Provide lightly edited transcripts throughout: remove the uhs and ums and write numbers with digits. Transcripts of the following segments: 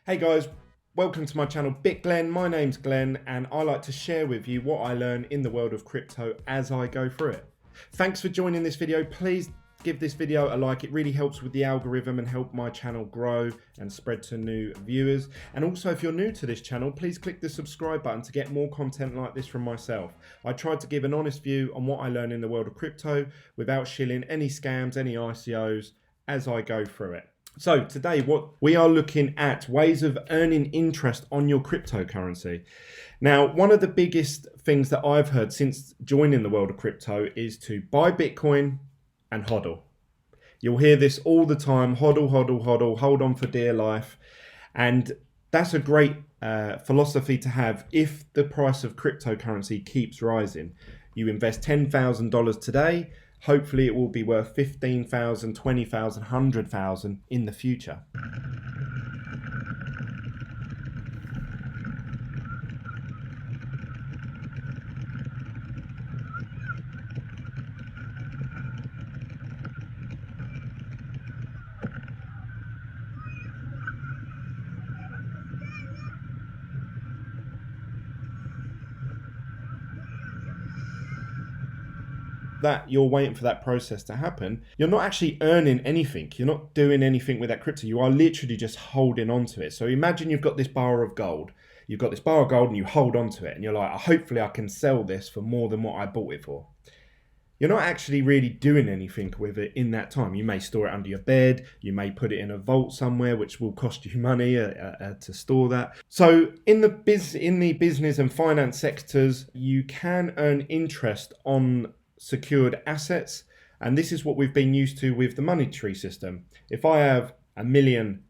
Hey guys, welcome to my channel Glen. My name's Glenn and I like to share with you what I learn in the world of crypto as I go through it. Thanks for joining this video. Please give this video a like. It really helps with the algorithm and help my channel grow and spread to new viewers. And also, if you're new to this channel, please click the subscribe button to get more content like this from myself. I try to give an honest view on what I learn in the world of crypto without shilling any scams, any ICOs as I go through it. So today what we are looking at ways of earning interest on your cryptocurrency. Now, one of the biggest things that I've heard since joining the world of crypto is to buy Bitcoin and hodl. You'll hear this all the time, hodl, hodl, hodl, hold on for dear life. And that's a great philosophy to have if the price of cryptocurrency keeps rising. You invest $10,000 today, hopefully it will be worth 15,000, 20,000, 100,000 in the future. That you're waiting for that process to happen, you're not actually earning anything. You're not doing anything with that crypto. You are literally just holding on to it. So imagine you've got this bar of gold. You've got this bar of gold and you hold on to it and you're like, hopefully I can sell this for more than what I bought it for. You're not actually really doing anything with it in that time. You may store it under your bed. You may put it in a vault somewhere, which will cost you money to store that. So in the business and finance sectors, you can earn interest on secured assets, and this is what we've been used to with the monetary system. If I have $1 million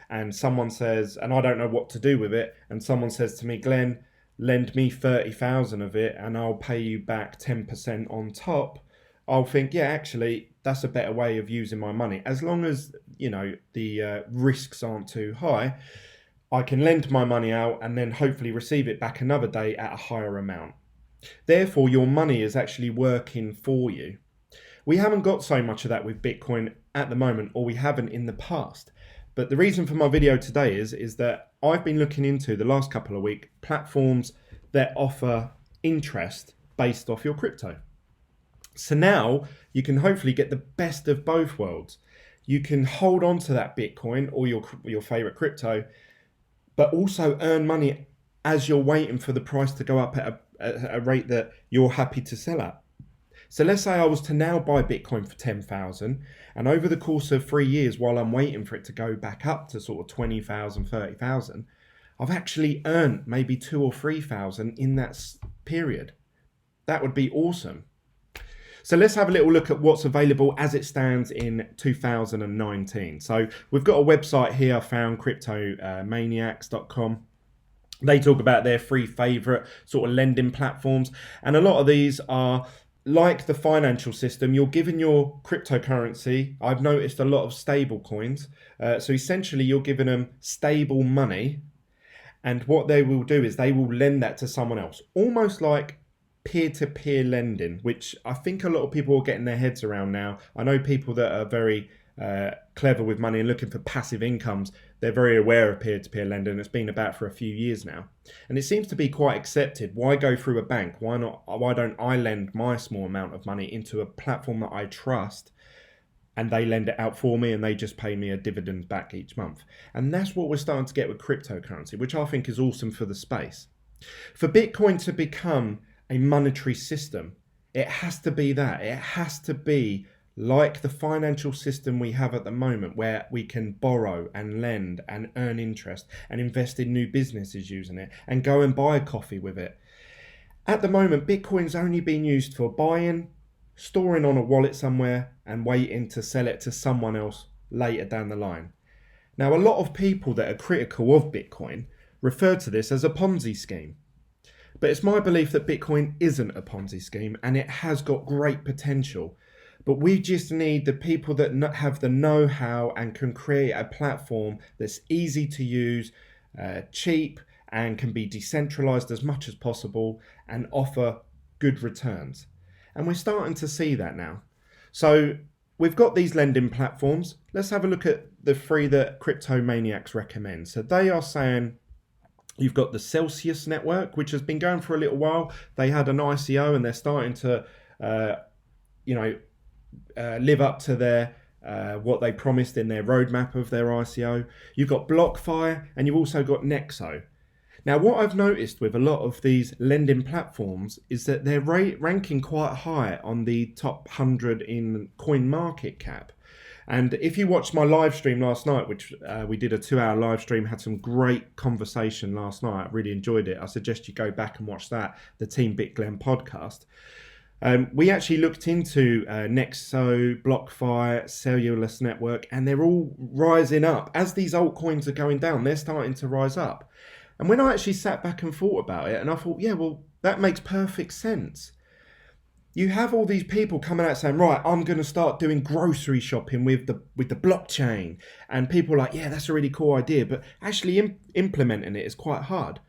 and someone says, and I don't know what to do with it, and someone says to me, Glenn, lend me 30,000 of it and I'll pay you back 10% on top, I'll think, yeah, actually that's a better way of using my money. As long as, you know, the risks aren't too high, I can lend my money out and then hopefully receive it back another day at a higher amount. Therefore, your money is actually working for you. We haven't got so much of that with Bitcoin at the moment, or we haven't in the past. But the reason for my video today is that I've been looking into the last couple of weeks platforms that offer interest based off your crypto. So now you can hopefully get the best of both worlds. You can hold on to that Bitcoin or your favorite crypto, but also earn money as you're waiting for the price to go up at a rate that you're happy to sell at. So let's say I was to now buy Bitcoin for 10,000, and over the course of 3 years, while I'm waiting for it to go back up to sort of 20,000, 30,000, I've actually earned maybe 2,000 or 3,000 in that period. That would be awesome. So let's have a little look at what's available as it stands in 2019. So we've got a website here I found, cryptomaniacs.com. They talk about their three favorite sort of lending platforms. And a lot of these are like the financial system. You're given your cryptocurrency. I've noticed a lot of stable coins. So essentially you're giving them stable money. And what they will do is they will lend that to someone else. Almost like peer-to-peer lending, which I think a lot of people are getting their heads around now. I know people that are very clever with money and looking for passive incomes. They're very aware of peer-to-peer lending. It's been about for a few years now, and it seems to be quite accepted. Why go through a bank? Why don't I lend my small amount of money into a platform that I trust, and they lend it out for me and they just pay me a dividend back each month? And that's what we're starting to get with cryptocurrency, which I think is awesome for the space. For Bitcoin to become a monetary system, it has to be that. It has to be like the financial system we have at the moment, where we can borrow and lend and earn interest and invest in new businesses using it and go and buy a coffee with it. At the moment, Bitcoin's only been used for buying, storing on a wallet somewhere and waiting to sell it to someone else later down the line. Now, a lot of people that are critical of Bitcoin refer to this as a Ponzi scheme. But it's my belief that Bitcoin isn't a Ponzi scheme and it has got great potential. But we just need the people that have the know-how and can create a platform that's easy to use, cheap, and can be decentralized as much as possible and offer good returns. And we're starting to see that now. So we've got these lending platforms. Let's have a look at the three that Crypto Maniacs recommend. So they are saying you've got the Celsius network, which has been going for a little while. They had an ICO and they're starting to, live up to their what they promised in their roadmap of their ICO. You've got BlockFi and you've also got Nexo. Now, what I've noticed with a lot of these lending platforms is that they're ranking quite high on the top 100 in coin market cap. And if you watched my live stream last night, which we did a 2-hour live stream, had some great conversation last night. I really enjoyed it. I suggest you go back and watch that, the Team Glen podcast. We actually looked into Nexo, BlockFi, Celsius Network, and they're all rising up. As these altcoins are going down, they're starting to rise up. And when I actually sat back and thought about it, and I thought, yeah, well, that makes perfect sense. You have all these people coming out saying, right, I'm going to start doing grocery shopping with the blockchain. And people are like, yeah, that's a really cool idea. But actually implementing it is quite hard.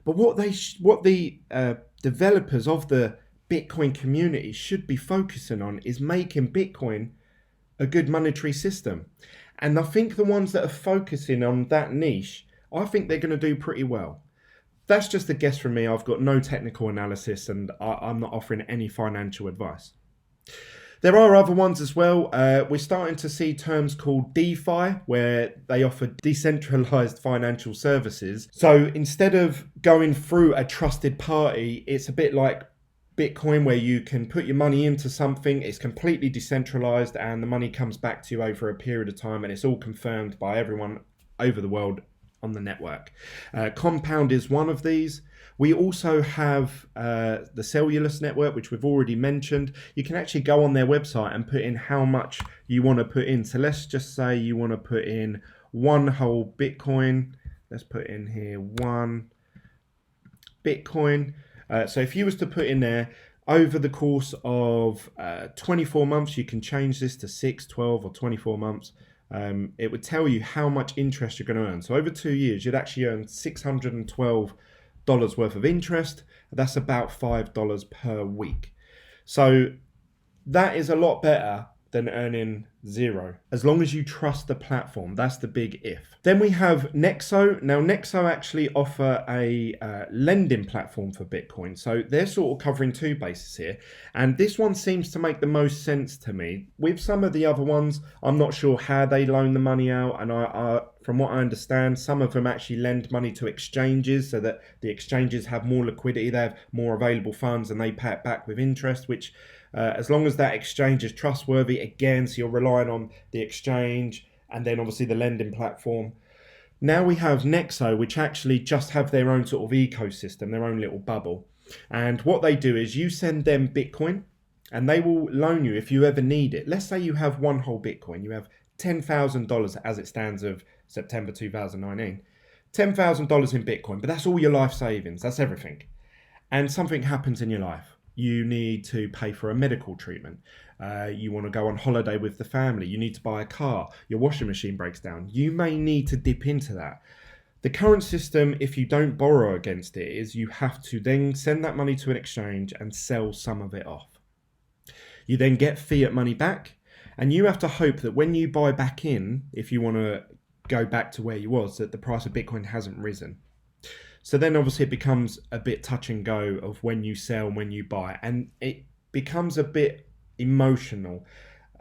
But what the developers of the Bitcoin community should be focusing on is making Bitcoin a good monetary system. And I think the ones that are focusing on that niche, I think they're going to do pretty well. That's just a guess from me. I've got no technical analysis and I'm not offering any financial advice. There are other ones as well. We're starting to see terms called DeFi, where they offer decentralized financial services. So instead of going through a trusted party, it's a bit like Bitcoin, where you can put your money into something, it's completely decentralized and the money comes back to you over a period of time and it's all confirmed by everyone over the world on the network. Compound is one of these. We also have the Celsius network, which we've already mentioned. You can actually go on their website and put in how much you want to put in. So let's just say you want to put in one whole Bitcoin. Let's put in here 1 Bitcoin. So if you was to put in there, over the course of 24 months, you can change this to 6, 12 or 24 months. It would tell you how much interest you're going to earn. So over 2 years, you'd actually earn $612 worth of interest. That's about $5 per week. So that is a lot better than earning zero, as long as you trust the platform. That's the big if. Then we have Nexo. Now, Nexo actually offer a lending platform for Bitcoin. So they're sort of covering two bases here. And this one seems to make the most sense to me. With some of the other ones, I'm not sure how they loan the money out. And from what I understand, some of them actually lend money to exchanges so that the exchanges have more liquidity, they have more available funds, and they pay it back with interest, which as long as that exchange is trustworthy, again, so you're relying on the exchange and then obviously the lending platform. Now we have Nexo, which actually just have their own sort of ecosystem, their own little bubble. And what they do is you send them Bitcoin and they will loan you if you ever need it. Let's say you have one whole Bitcoin, you have $10,000 as it stands of September 2019, $10,000 in Bitcoin, but that's all your life savings, that's everything. And something happens in your life. You need to pay for a medical treatment. You want to go on holiday with the family. You need to buy a car. Your washing machine breaks down. You may need to dip into that. The current system, if you don't borrow against it, is you have to then send that money to an exchange and sell some of it off. You then get fiat money back, and you have to hope that when you buy back in, if you want to go back to where you was, that the price of Bitcoin hasn't risen. So then obviously it becomes a bit touch and go of when you sell and when you buy, and it becomes a bit emotional.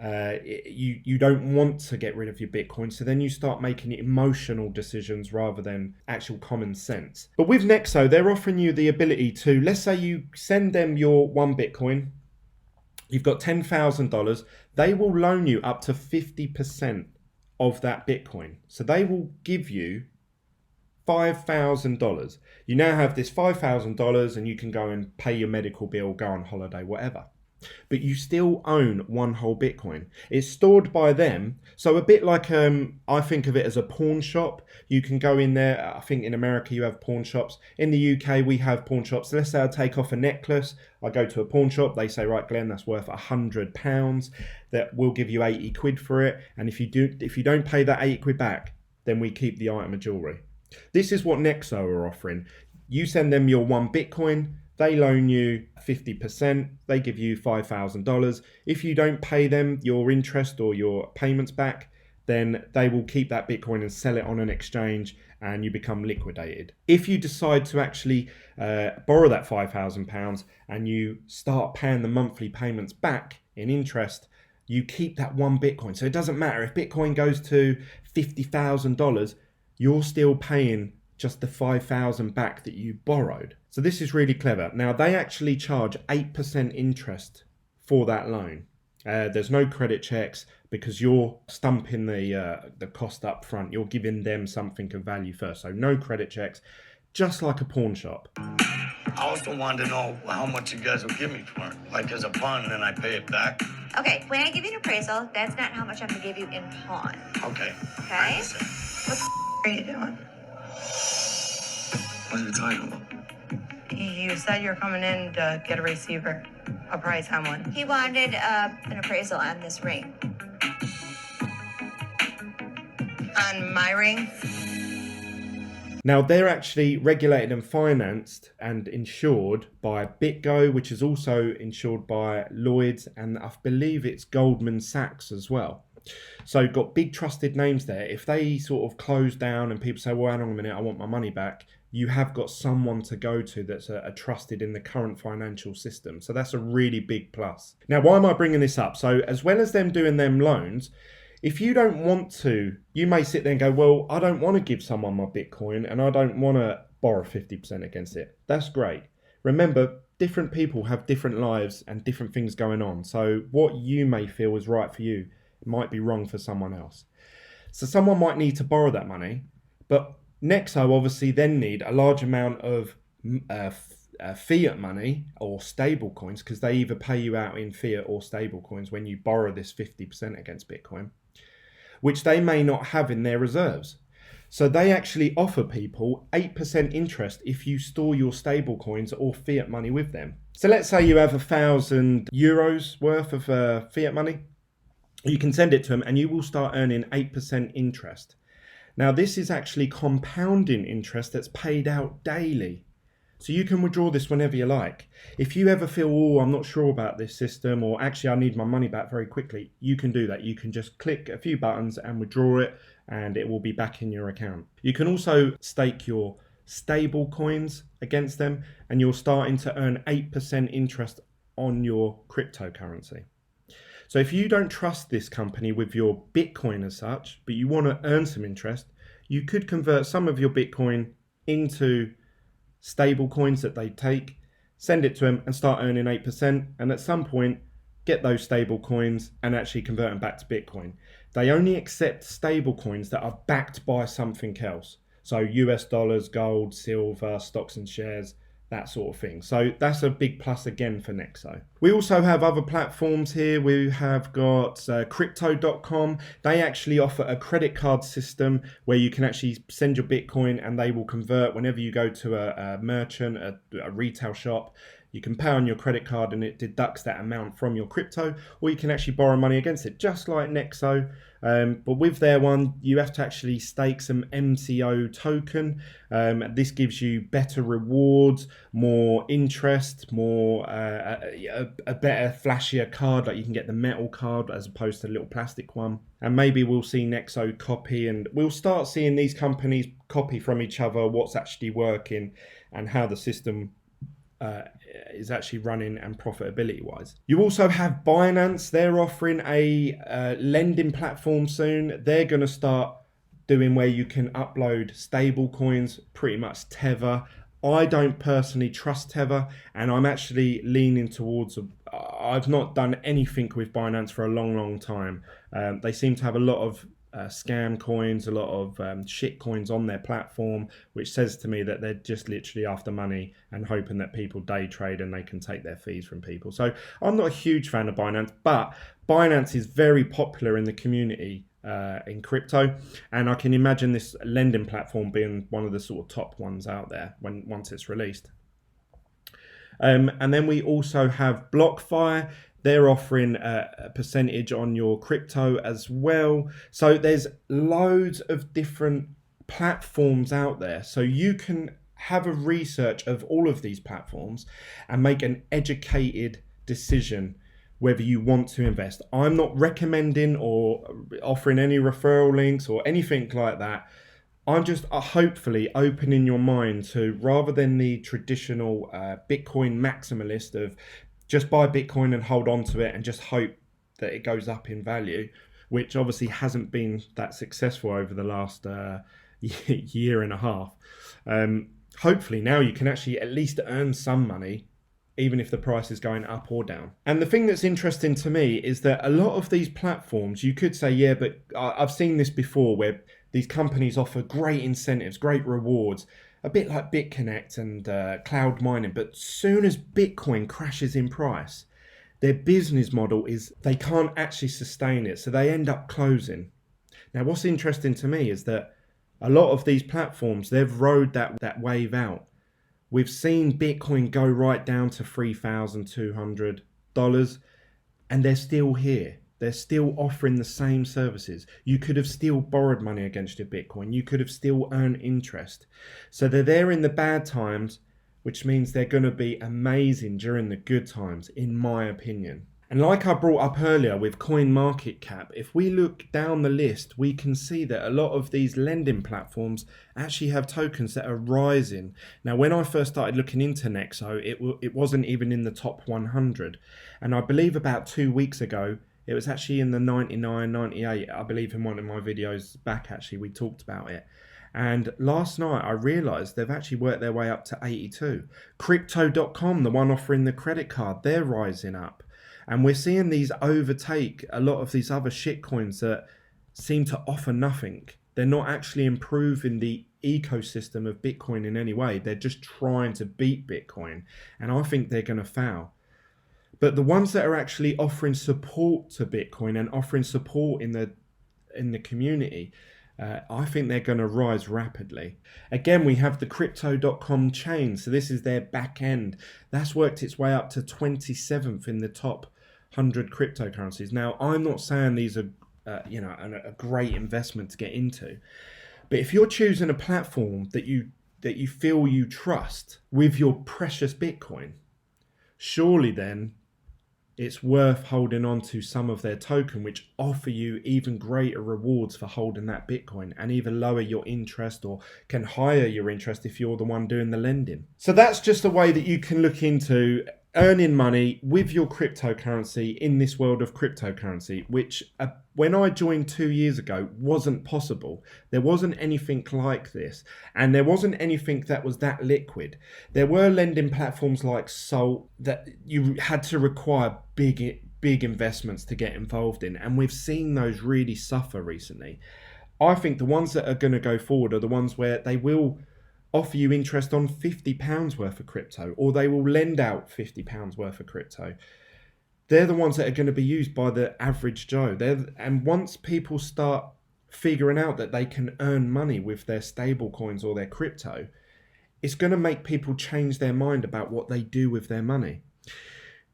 You don't want to get rid of your Bitcoin, so then you start making emotional decisions rather than actual common sense. But with Nexo, they're offering you the ability to, let's say you send them your 1 Bitcoin, you've got $10,000, they will loan you up to 50% of that Bitcoin. So they will give you $5,000. You now have this $5,000 and you can go and pay your medical bill, go on holiday, whatever. But you still own one whole Bitcoin. It's stored by them. So a bit like, I think of it as a pawn shop. You can go in there. I think in America you have pawn shops. In the UK we have pawn shops. Let's say I take off a necklace. I go to a pawn shop. They say, right, Glenn, that's worth £100. That will give you 80 quid for it. And if you don't pay that 80 quid back, then we keep the item of jewelry. This is what Nexo are offering. You send them your 1 Bitcoin, They loan you 50%, they give you $5,000. If you don't pay them your interest or your payments back, then they will keep that Bitcoin and sell it on an exchange and you become liquidated. If you decide to actually borrow that £5,000 and you start paying the monthly payments back in interest, you keep that one Bitcoin. So it doesn't matter if Bitcoin goes to $50,000, you're still paying just the 5,000 back that you borrowed. So this is really clever. Now they actually charge 8% interest for that loan. There's no credit checks because you're stumping the cost up front. You're giving them something of value first. So no credit checks, just like a pawn shop. I also wanted to know how much you guys will give me for it, like as a pawn, and then I pay it back. Okay, when I give you an appraisal, that's not how much I'm gonna give you in pawn. Okay. Okay? What the are you doing? What are you talking about? You said you're coming in to get a receiver, a price on one. He wanted an appraisal on this ring. On my ring? Now they're actually regulated and financed and insured by BitGo, which is also insured by Lloyd's, and I believe it's Goldman Sachs as well. So you've got big trusted names there. If they sort of close down and people say, well, hang on a minute, I want my money back, you have got someone to go to that's a trusted in the current financial system. So that's a really big plus. Now, why am I bringing this up? So as well as them doing them loans, if you don't want to, you may sit there and go, well, I don't want to give someone my Bitcoin and I don't want to borrow 50% against it. That's great. Remember, different people have different lives and different things going on. So what you may feel is right for you might be wrong for someone else. So someone might need to borrow that money, but Nexo obviously then need a large amount of fiat money or stable coins, because they either pay you out in fiat or stable coins when you borrow this 50% against Bitcoin, which they may not have in their reserves. So they actually offer people 8% interest if you store your stable coins or fiat money with them. So let's say you have €1,000 worth of fiat money. You can send it to them and you will start earning 8% interest. Now this is actually compounding interest that's paid out daily. So you can withdraw this whenever you like. If you ever feel, oh, I'm not sure about this system, or actually I need my money back very quickly, you can do that. You can just click a few buttons and withdraw it and it will be back in your account. You can also stake your stable coins against them and you're starting to earn 8% interest on your cryptocurrency. So if you don't trust this company with your Bitcoin as such, but you want to earn some interest, you could convert some of your Bitcoin into stable coins that they take, send it to them and start earning 8%. And at some point, get those stable coins and actually convert them back to Bitcoin. They only accept stable coins that are backed by something else. So US dollars, gold, silver, stocks and shares, that sort of thing. So that's a big plus again for Nexo. We also have other platforms here. We have got Crypto.com. They actually offer a credit card system where you can actually send your Bitcoin and they will convert whenever you go to a merchant, a retail shop. You can pay on your credit card and it deducts that amount from your crypto, or you can actually borrow money against it, just like Nexo. But with their one, you have to actually stake some MCO token. This gives you better rewards, more interest, more a better, flashier card. Like you can get the metal card as opposed to the little plastic one. And maybe we'll see Nexo copy, and we'll start seeing these companies copy from each other what's actually working and how the system is actually running and profitability wise. You also have Binance. They're offering a lending platform soon. They're going to start doing where you can upload stable coins, pretty much Tether. I don't personally trust Tether, and I'm actually leaning towards I've not done anything with Binance for a long time. They seem to have a lot of scam coins, a lot of shit coins on their platform, which says to me that they're just literally after money and hoping that people day trade and they can take their fees from people. So I'm not a huge fan of Binance, but Binance is very popular in the community in crypto, and I can imagine this lending platform being one of the sort of top ones out there once it's released. And then we also have BlockFi. They're offering a percentage on your crypto as well. So there's loads of different platforms out there. So you can have a research of all of these platforms and make an educated decision whether you want to invest. I'm not recommending or offering any referral links or anything like that. I'm just hopefully opening your mind to, rather than the traditional Bitcoin maximalist of just buy Bitcoin and hold on to it and just hope that it goes up in value, which obviously hasn't been that successful over the last year and a half. Hopefully now you can actually at least earn some money, even if the price is going up or down. And the thing that's interesting to me is that a lot of these platforms, you could say, yeah, but I've seen this before where these companies offer great incentives, great rewards, a bit like BitConnect and cloud mining. But soon as Bitcoin crashes in price, their business model is they can't actually sustain it. So they end up closing. Now, what's interesting to me is that a lot of these platforms, they've rode that wave out. We've seen Bitcoin go right down to $3,200 and they're still here. They're still offering the same services. You could have still borrowed money against your Bitcoin. You could have still earned interest. So they're there in the bad times, which means they're going to be amazing during the good times, in my opinion. And like I brought up earlier with CoinMarketCap, if we look down the list, we can see that a lot of these lending platforms actually have tokens that are rising. Now, when I first started looking into Nexo, it wasn't even in the top 100. And I believe about 2 weeks ago, it was actually in the 99, 98. I believe in one of my videos back, actually, we talked about it. And last night I realized they've actually worked their way up to 82. Crypto.com, the one offering the credit card, they're rising up. And we're seeing these overtake a lot of these other shitcoins that seem to offer nothing. They're not actually improving the ecosystem of Bitcoin in any way. They're just trying to beat Bitcoin. And I think they're going to fail. But the ones that are actually offering support to Bitcoin and offering support in the community, I think they're going to rise rapidly. Again, we have the Crypto.com chain. So this is their back end. That's worked its way up to 27th in the top 100 cryptocurrencies. Now, I'm not saying these are a great investment to get into. But if you're choosing a platform that you feel you trust with your precious Bitcoin, surely then it's worth holding on to some of their token, which offer you even greater rewards for holding that Bitcoin and even lower your interest or can higher your interest if you're the one doing the lending. So that's just a way that you can look into earning money with your cryptocurrency in this world of cryptocurrency, which when I joined 2 years ago wasn't possible. There wasn't anything like this, and there wasn't anything that was that liquid. There were lending platforms like Salt that you had to require big investments to get involved in, and we've seen those really suffer recently. I think the ones that are going to go forward are the ones where they will offer you interest on £50 worth of crypto, or they will lend out £50 worth of crypto. They're the ones that are going to be used by the average Joe. And once people start figuring out that they can earn money with their stable coins or their crypto, it's going to make people change their mind about what they do with their money.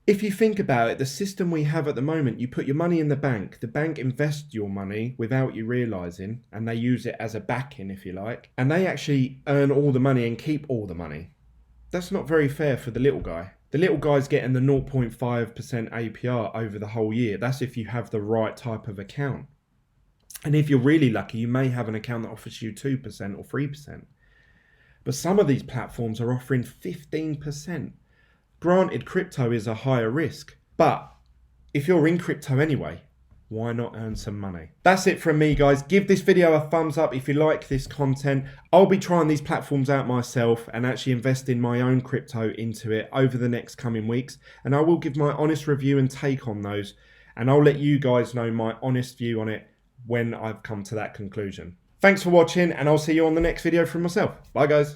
If you think about it, the system we have at the moment, you put your money in the bank invests your money without you realizing, and they use it as a backing, if you like, and they actually earn all the money and keep all the money. That's not very fair for the little guy. The little guy's getting the 0.5% APR over the whole year. That's if you have the right type of account. And if you're really lucky, you may have an account that offers you 2% or 3%. But some of these platforms are offering 15%. Granted, crypto is a higher risk, but if you're in crypto anyway, why not earn some money? That's it from me, guys. Give this video a thumbs up if you like this content. I'll be trying these platforms out myself and actually investing my own crypto into it over the next coming weeks. And I will give my honest review and take on those. And I'll let you guys know my honest view on it when I've come to that conclusion. Thanks for watching, and I'll see you on the next video from myself. Bye, guys.